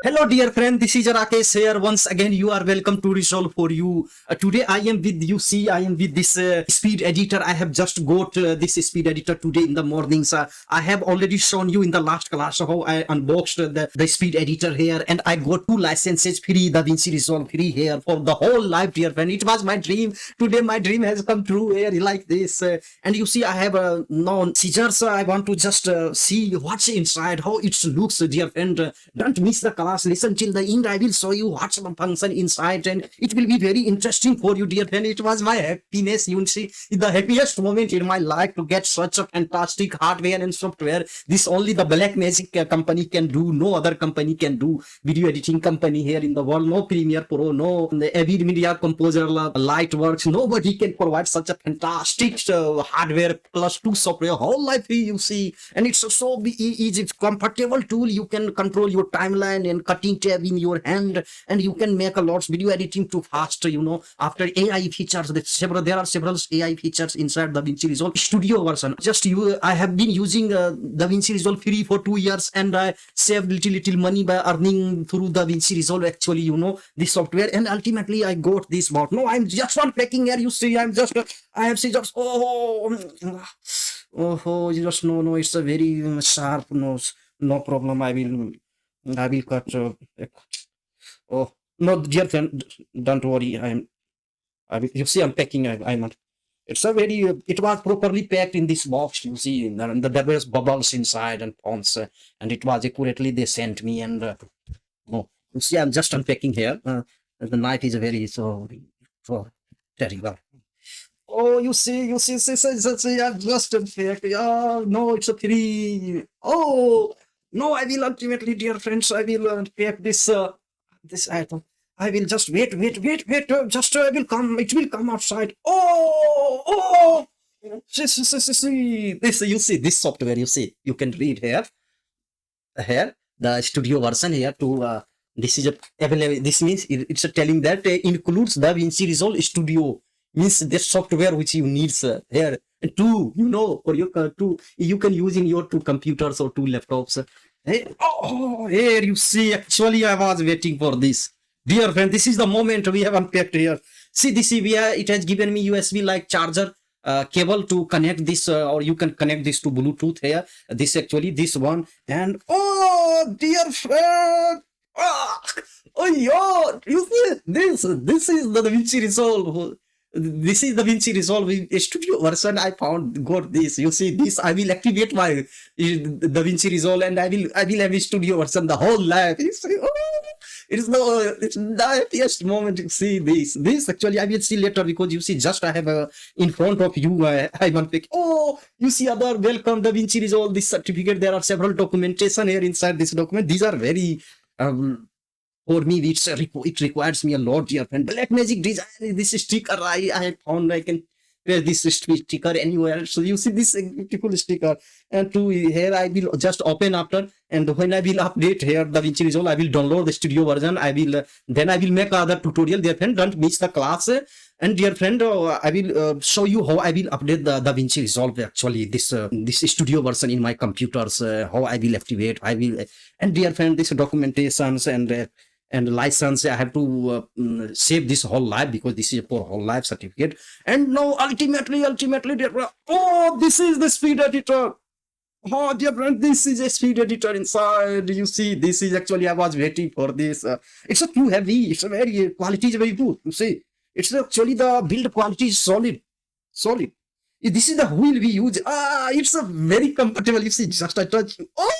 Hello, dear friend. This is Rakesh here. Once again, you are welcome to Resolve for You. Today, I am with you. See, I am with this speed editor. I have just got this speed editor today in the mornings. I have already shown you in the last class how I unboxed the speed editor here, and I got 2 licenses free, DaVinci Resolve free here for the whole life, dear friend. It was my dream. Today, my dream has come true here like this. And you see, I have no scissors. I want to just see what's inside, how it looks, dear friend. Don't miss the class. Listen till the end. I will show you what's the function inside, and it will be very interesting for you, dear friend. It was my happiness, you see, the happiest moment in my life to get such a fantastic hardware and software. This only the Black Magic company can do. No other company can do. Video editing company here in the world. No Premiere Pro, no Avid Media Composer, Lightworks. Nobody can provide such a fantastic hardware plus 2 software. Whole life free, you see, and it's so easy, comfortable tool. You can control your timeline and cutting tab in your hand, and you can make a lot video editing too fast, you know. After AI features, there are several AI features inside DaVinci Resolve Studio version. I have been using DaVinci Resolve free for 2 years, and I saved little money by earning through DaVinci Resolve, actually, you know, this software. And ultimately I got this box. No, I'm just unpacking here, you see. I have scissors. Just no, it's a very sharp nose. No problem. I will cut. Oh no, dear friend, don't worry. You see, I'm packing. I'm. It's a very. It was properly packed in this box. You see, and there was bubbles inside and ponds, and it was accurately they sent me. And oh, you see, I'm just unpacking here. The knife is very so terrible. Oh, you see, I'm just unpacked. Oh no, it's a pretty. Oh. No, I will ultimately, dear friends, I will unpack this this item. I will just wait. Just I will come. It will come outside. Oh! See. This, you see, this software. You see, you can read here. Here, the studio version here. This is available. This means it's telling that includes DaVinci Resolve Studio. Means the software which you need here. And 2, you know, or you can use in your 2 computers or 2 laptops. Hey, here you see, actually I was waiting for this. Dear friend, this is the moment we have unpacked here. See, this here, it has given me USB like charger cable to connect this, or you can connect this to Bluetooth here. This one. And oh, dear friend. You see, this is the DaVinci Resolve. This is the DaVinci Resolve Studio version. I got this. You see, this I will activate my DaVinci Resolve, and I will have a studio version the whole life. You see, it's the happiest moment to see this. This actually I will see later, because you see, just I have in front of you. I want to pick. Oh, you see, other welcome DaVinci Resolve this certificate. There are several documentation here inside this document. These are very for me, it requires me a lot, dear friend. Black Magic design this sticker. I found I can wear this sticker anywhere. So you see this beautiful sticker. And to here I will just open after, and when I will update here DaVinci Resolve, I will download the studio version. Then I will make other tutorial, dear friend. Don't miss the class. And dear friend, I will show you how I will update the DaVinci Resolve, actually this studio version in my computers. How I will activate. And dear friend, this documentations and license, I have to save this whole life, because this is for whole life certificate. And now ultimately, dear friend, oh, this is the speed editor. Oh, dear friend, this is a speed editor inside. You see, this is actually, I was waiting for this. It's a too heavy. It's a very quality is very good. You see, it's actually the build quality is solid. This is the wheel we use. It's a very comfortable. You see, just I touch. Oh.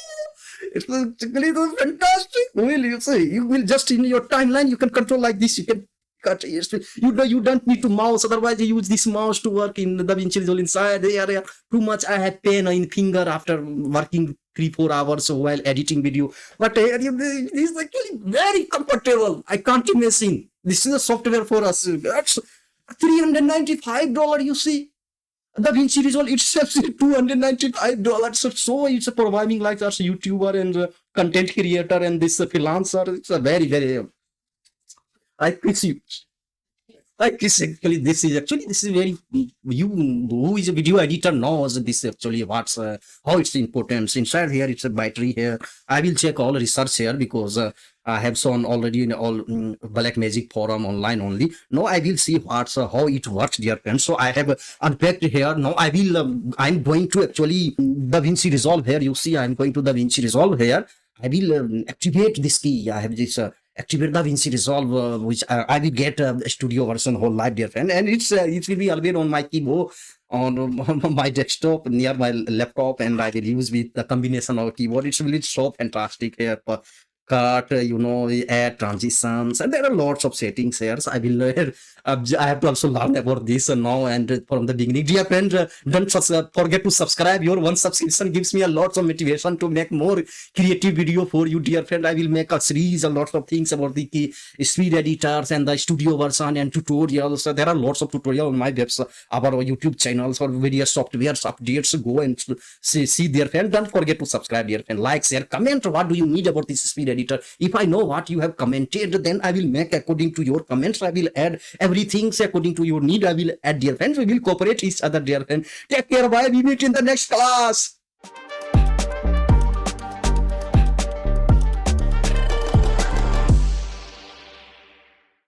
It's actually the fantastic wheel. You see, you will just in your timeline, you can control like this. You can cut. You don't need to mouse. Otherwise, you use this mouse to work in the DaVinci Resolve inside the area. Too much. I have pain in finger after working 3-4 hours while editing video. But this is actually very comfortable. I can't imagine. This is a software for us. That's $395. You see. DaVinci Resolve itself is $295. So it's a providing like us YouTuber and content creator and this freelancer. It's a very, very. I appreciate. This is very, you who is a video editor knows this actually what's how it's important. Inside here it's a battery here. I will check all research here because I have shown already in all Black Magic forum online only. Now I will see what's how it works, dear friends. So I have unpacked here. Now I will I'm going to actually DaVinci Resolve here. You see, I'm going to DaVinci Resolve here. I will activate this key. I have this activate DaVinci Resolve, which I will get a studio version whole live, dear friend, and it will be always on my keyboard on my desktop near my laptop, and I will use with the combination of keyboard. It's really so fantastic here. Cut, add transitions, and there are lots of settings here. So I will I have to also learn about this now and from the beginning, dear friend. Don't forget to subscribe. Your one subscription gives me a lot of motivation to make more creative video for you, dear friend. I will make a series, a lot of things about the speed editors and the studio version and tutorials. So there are lots of tutorials on my website, our YouTube channels, or various softwares updates. Go and see, dear friend. Don't forget to subscribe, dear friend. Like, share, comment. What do you need about this speed editor? If I know what you have commented, then I will make according to your comments. I will add everything according to your need. I will add, dear friends. We will cooperate each other, dear friend. Take care. Bye. We meet in the next class.